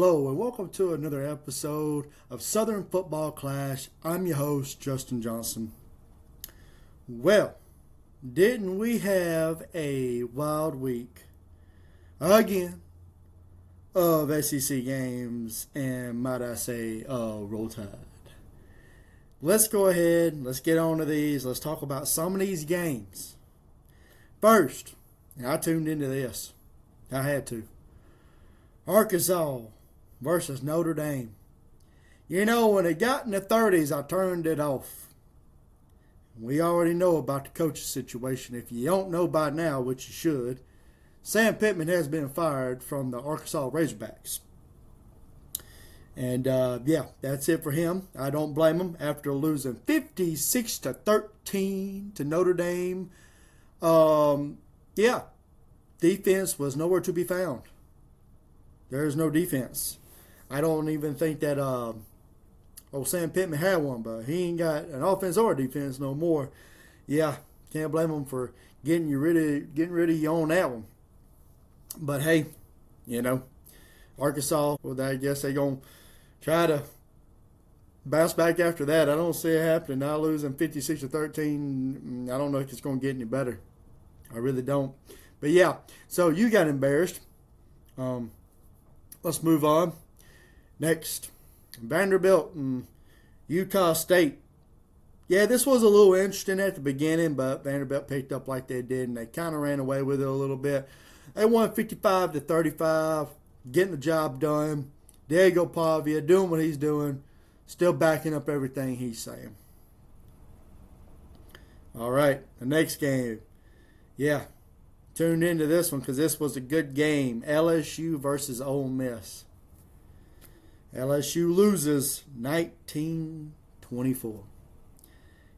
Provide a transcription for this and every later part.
Hello and welcome to another episode of Southern Football Clash. I'm your host, Justin Johnson. Well, didn't we have a wild week again of SEC games and might I say, Roll Tide. Let's go ahead, let's get on to these. Let's talk about some of these games. First, I tuned into this. I had to. Arkansas versus Notre Dame. You know, when it got in the 30s, I turned it off. We already know about the coaching situation. If you don't know by now, which you should, Sam Pittman has been fired from the Arkansas Razorbacks. And, that's it for him. I don't blame him after losing 56-13 to Notre Dame. Defense was nowhere to be found. There's no defense. I don't even think that Sam Pittman had one, but he ain't got an offense or a defense no more. Yeah, can't blame him for getting rid of you on that one. But hey, Arkansas, well, I guess they're going to try to bounce back after that. I don't see it happening. Now losing 56-13, I don't know if it's going to get any better. I really don't. But yeah, so you got embarrassed. Let's move on. Next, Vanderbilt and Utah State. Yeah, this was a little interesting at the beginning, but Vanderbilt picked up like they did, and they kind of ran away with it a little bit. They won 55-35, getting the job done. Diego Pavia doing what he's doing, still backing up everything he's saying. All right, the next game. Yeah, tuned into this one because this was a good game. LSU versus Ole Miss. LSU loses 19-24.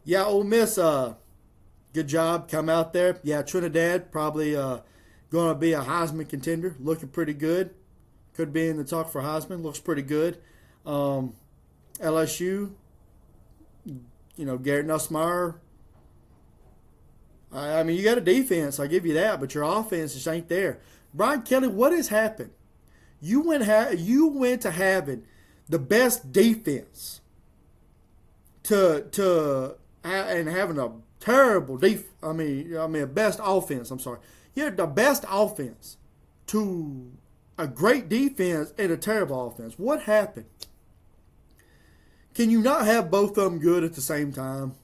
Yeah, Ole Miss, good job. Come out there. Yeah, Trinidad probably going to be a Heisman contender. Looking pretty good. Could be in the talk for Heisman. Looks pretty good. LSU, Garrett Nussmeier. I mean, you got a defense, I'll give you that, but your offense just ain't there. Brian Kelly, what has happened? You went to having the best defense and having a terrible best offense. I'm sorry, you had the best offense to a great defense and a terrible offense. What happened? Can you not have both of them good at the same time?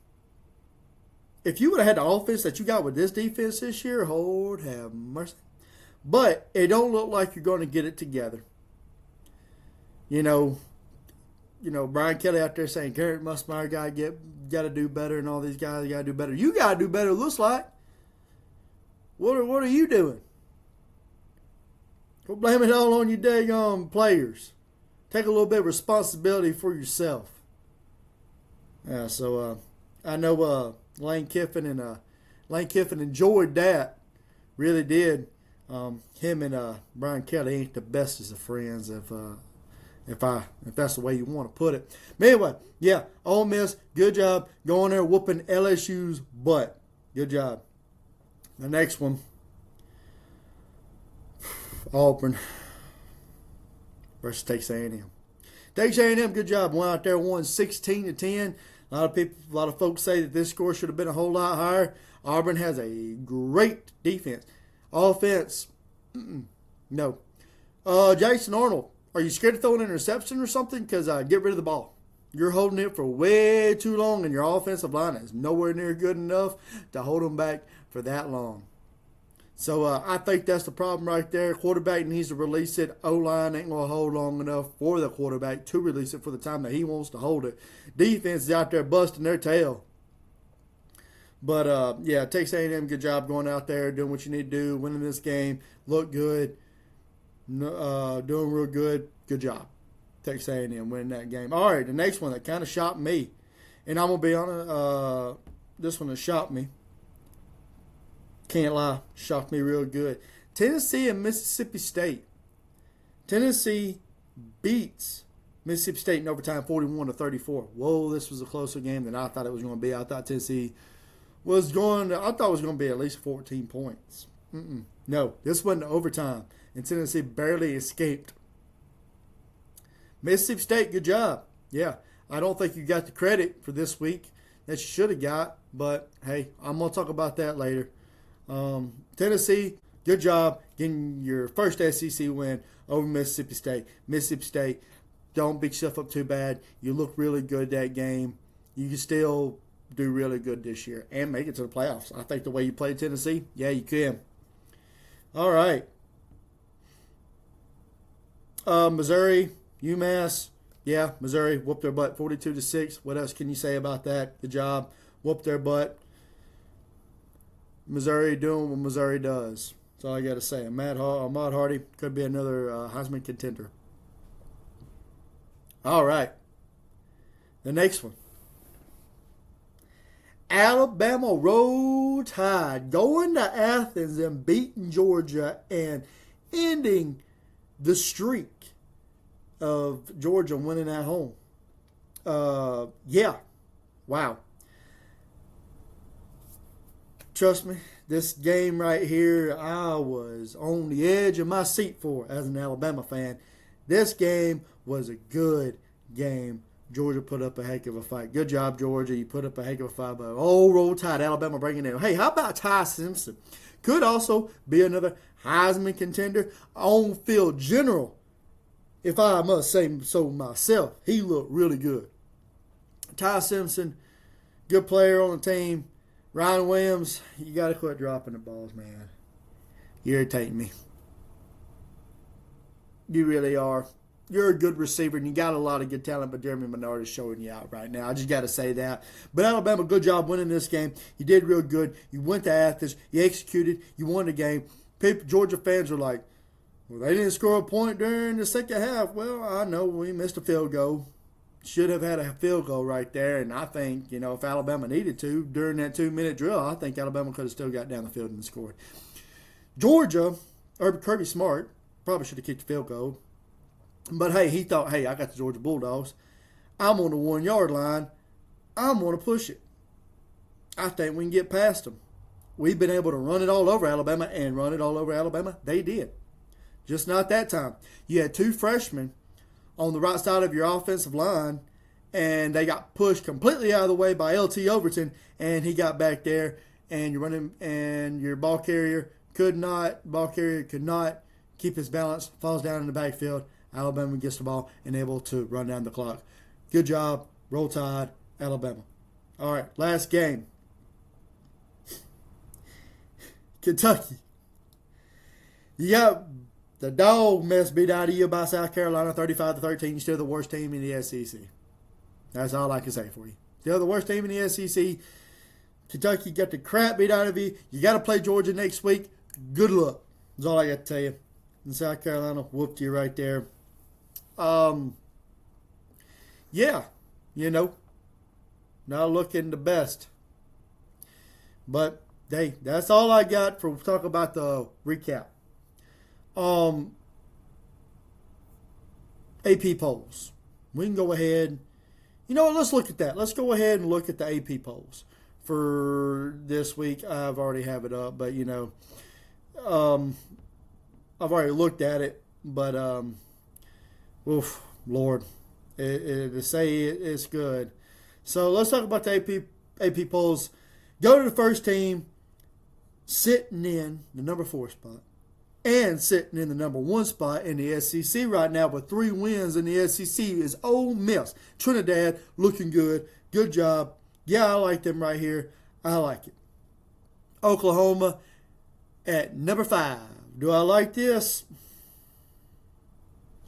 If you would have had the offense that you got with this defense this year, Lord have mercy. But it don't look like you're going to get it together. Brian Kelly out there saying Garrett Nussmeier got to do better, and all these guys got to do better. You got to do better. It looks like. What are you doing? Don't blame it all on your daggone players. Take a little bit of responsibility for yourself. Yeah. So I know. Lane Kiffin enjoyed that, really did. Him and Brian Kelly ain't the bestest of friends, if that's the way you want to put it. But anyway, yeah, Ole Miss, good job going there whooping LSU's butt. Good job. The next one, Auburn versus Texas A&M. Texas A&M, good job. Went out there, won 16-10. A lot of folks say that this score should have been a whole lot higher. Auburn has a great defense. Offense, no. Jason Arnold, are you scared to throw an interception or something? Because get rid of the ball. You're holding it for way too long, and your offensive line is nowhere near good enough to hold them back for that long. So I think that's the problem right there. Quarterback needs to release it. O-line ain't going to hold long enough for the quarterback to release it for the time that he wants to hold it. Defense is out there busting their tail. But, Texas A&M, good job going out there, doing what you need to do, winning this game. Look good. Doing real good. Good job. Texas A&M winning that game. All right, the next one that kind of shocked me. And I'm going to be honest, this one has shocked me. Can't lie, shocked me real good. Tennessee and Mississippi State. Tennessee beats Mississippi State in overtime 41-34. Whoa, this was a closer game than I thought it was going to be. I thought Tennessee was going to be at least 14 points. No, this went to overtime, and Tennessee barely escaped. Mississippi State, good job. Yeah, I don't think you got the credit for this week that you should have got, but hey, I'm going to talk about that later. Tennessee, good job getting your first SEC win over Mississippi State. Mississippi State, don't beat yourself up too bad. You look really good that game. You can still do really good this year and make it to the playoffs. I think the way you played Tennessee, yeah, you can. All right. Missouri, UMass, yeah, Missouri whooped their butt 42-6. What else can you say about that? Good job. Whooped their butt. Missouri doing what Missouri does. That's all I got to say. Ahmad Hardy could be another Heisman contender. All right. The next one. Alabama Roll Tide going to Athens and beating Georgia and ending the streak of Georgia winning at home. Yeah. Wow. Trust me, this game right here, I was on the edge of my seat for as an Alabama fan. This game was a good game. Georgia put up a heck of a fight. Good job, Georgia. You put up a heck of a fight. But Roll Tide, Alabama bringing it in. Hey, how about Ty Simpson? Could also be another Heisman contender. On-field general, if I must say so myself. He looked really good. Ty Simpson, good player on the team. Ryan Williams, you got to quit dropping the balls, man. You're irritating me. You really are. You're a good receiver, and you got a lot of good talent, but Jeremy Menard is showing you out right now. I just got to say that. But Alabama, good job winning this game. You did real good. You went to Athens. You executed. You won the game. Georgia fans are like, well, they didn't score a point during the second half. Well, I know we missed a field goal. Should have had a field goal right there, and I think, if Alabama needed to during that 2-minute drill, I think Alabama could have still got down the field and scored. Georgia, or Kirby Smart, probably should have kicked the field goal. But, hey, he thought, hey, I got the Georgia Bulldogs. I'm on the 1-yard line. I'm going to push it. I think we can get past them. We've been able to run it all over Alabama and run it all over Alabama. They did. Just not that time. You had 2 freshmen on the right side of your offensive line, and they got pushed completely out of the way by LT Overton, and he got back there, and you're running, and your ball carrier could not keep his balance, falls down in the backfield. Alabama gets the ball and able to run down the clock. Good job. Roll Tide, Alabama. All right, last game. Kentucky. You got the dog mess beat out of you by South Carolina 35-13. You're still the worst team in the SEC. That's all I can say for you. Still the worst team in the SEC. Kentucky got the crap beat out of you. You got to play Georgia next week. Good luck. That's all I got to tell you. And South Carolina whooped you right there. Yeah, not looking the best. But, hey, that's all I got for talk about the recap. AP polls. We can go ahead. You know what? Let's look at that. Let's go ahead and look at the AP polls for this week. I've already have it up, but I've already looked at it. But Lord, to say it's good. So let's talk about the AP polls. Go to the first team, sitting in the number 4 spot. And sitting in the number 1 spot in the SEC right now with 3 wins in the SEC is Ole Miss. Trinidad looking good. Good job. Yeah, I like them right here. I like it. Oklahoma at number 5. Do I like this?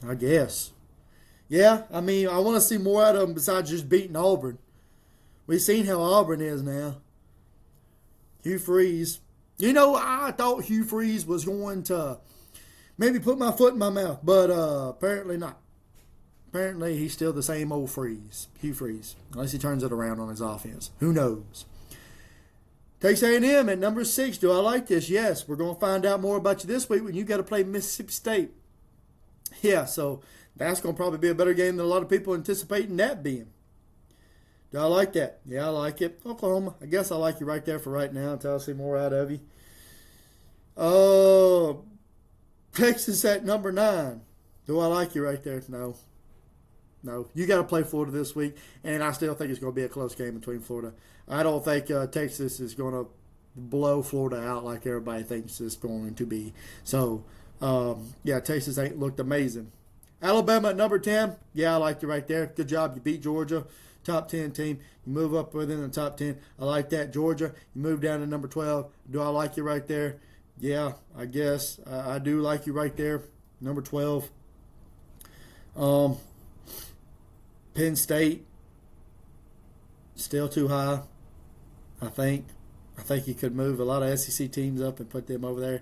I guess. Yeah, I want to see more out of them besides just beating Auburn. We've seen how Auburn is now. Hugh Freeze. I thought Hugh Freeze was going to maybe put my foot in my mouth, but apparently not. Apparently he's still the same old Freeze, Hugh Freeze, unless he turns it around on his offense. Who knows? Texas A&M at number 6. Do I like this? Yes. We're going to find out more about you this week when you got to play Mississippi State. Yeah, so that's going to probably be a better game than a lot of people anticipating that being. Do I like that? Yeah, I like it. Oklahoma, I guess I like you right there for right now until I see more out of you. Texas at number 9. Do I like you right there? No. No. You got to play Florida this week, and I still think it's going to be a close game between Florida. I don't think Texas is going to blow Florida out like everybody thinks it's going to be. So, yeah, Texas ain't looked amazing. Alabama at number 10. Yeah, I like you right there. Good job. You beat Georgia. Top 10 team. You move up within the top 10. I like that. Georgia, you move down to number 12. Do I like you right there? Yeah, I guess. I do like you right there. Number 12. Penn State, still too high, I think. I think you could move a lot of SEC teams up and put them over there.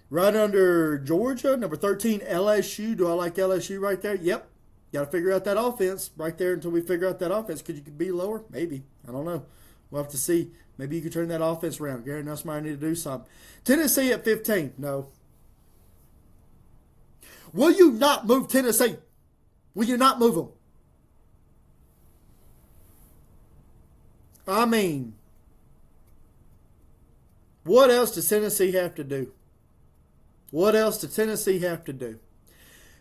Right under Georgia, number 13, LSU. Do I like LSU right there? Yep. Got to figure out that offense right there until we figure out that offense. Could you be lower? Maybe. I don't know. We'll have to see. Maybe you could turn that offense around. Gary Nussmeier need to do something. Tennessee at 15. No. Will you not move Tennessee? Will you not move them? I mean, what else does Tennessee have to do? What else does Tennessee have to do?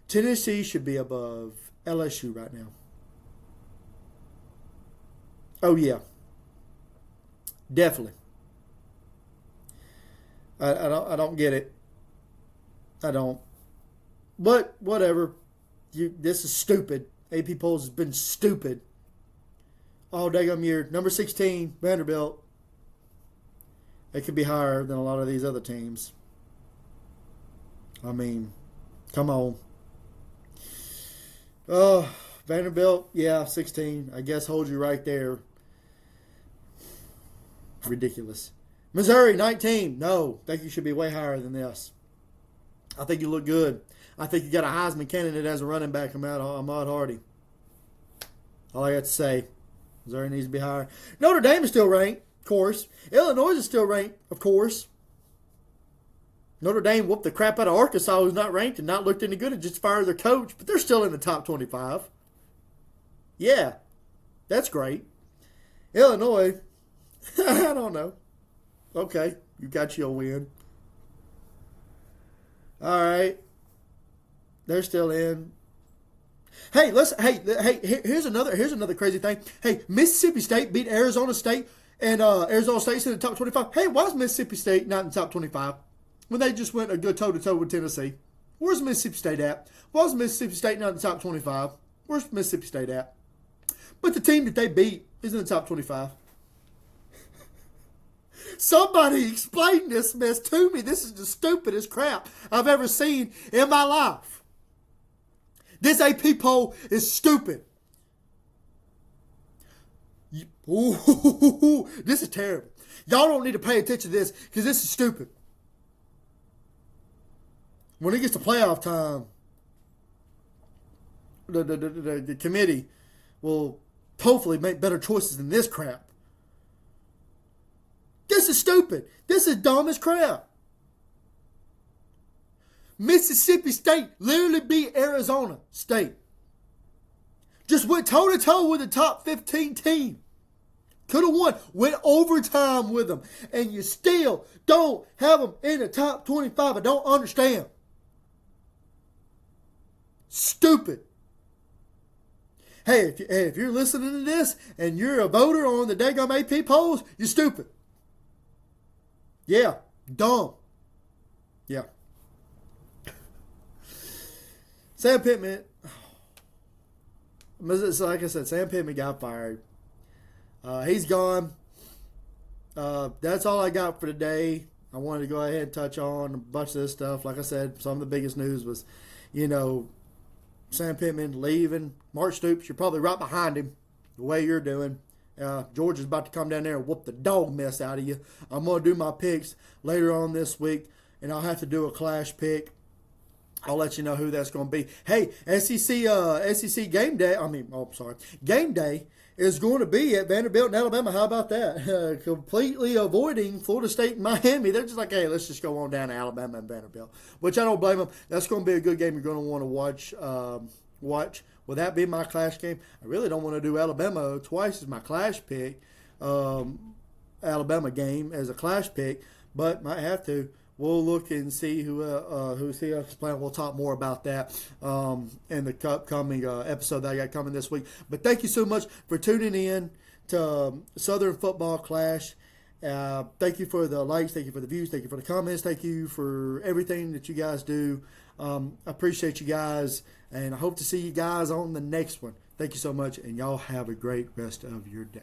Tennessee should be above LSU right now. Oh, yeah. Definitely. I don't get it. I don't. But whatever. This is stupid. AP polls has been stupid all daggum year. Number 16, Vanderbilt. They could be higher than a lot of these other teams. I mean, come on. Oh, Vanderbilt, yeah, 16. I guess hold you right there. Ridiculous. Missouri, 19. No, I think you should be way higher than this. I think you look good. I think you got a Heisman candidate as a running back, Ahmad Hardy. All I got to say. Missouri needs to be higher. Notre Dame is still ranked, of course. Illinois is still ranked, of course. Notre Dame whooped the crap out of Arkansas, who's not ranked and not looked any good, and just fired their coach, but they're still in the top 25. Yeah, that's great. Illinois, I don't know. Okay, you got your win. All right, they're still in. Hey, here's another crazy thing. Hey, Mississippi State beat Arizona State, and Arizona State's in the top 25. Hey, why is Mississippi State not in the top 25 when they just went a good toe-to-toe with Tennessee? Where's Mississippi State at? Why is Mississippi State not in the top 25? Where's Mississippi State at? But the team that they beat is in the top 25. Somebody explain this mess to me. This is the stupidest crap I've ever seen in my life. This AP poll is stupid. Ooh, this is terrible. Y'all don't need to pay attention to this because this is stupid. When it gets to playoff time, the committee will hopefully make better choices than this crap. This is stupid. This is dumb as crap. Mississippi State literally beat Arizona State. Just went toe-to-toe with the top 15 team. Could have won. Went overtime with them. And you still don't have them in the top 25. I don't understand. Stupid. Hey, if you're listening to this and you're a voter on the daggum AP polls, you're stupid. Yeah. Dumb. Yeah. Sam Pittman, like I said, Sam Pittman got fired. He's gone. That's all I got for today. I wanted to go ahead and touch on a bunch of this stuff. Like I said, some of the biggest news was, Sam Pittman leaving. Mark Stoops, you're probably right behind him the way you're doing. Georgia's about to come down there and whoop the dog mess out of you. I'm going to do my picks later on this week, and I'll have to do a clash pick. I'll let you know who that's going to be. Hey, SEC game day. Game day is going to be at Vanderbilt and Alabama. How about that? Completely avoiding Florida State and Miami. They're just like, hey, let's just go on down to Alabama and Vanderbilt, which I don't blame them. That's going to be a good game you're going to want to watch. Will that be my clash game? I really don't want to do Alabama twice as my clash pick. Alabama game as a clash pick, but might have to. we'll look and see who else is playing. We'll talk more about that in the upcoming episode that I got coming this week. But thank you so much for tuning in to Southern Football Clash. Thank you for the likes, thank you for the views, thank you for the comments, thank you for everything that you guys do. I appreciate you guys, and I hope to see you guys on the next one. Thank you so much, and y'all have a great rest of your day.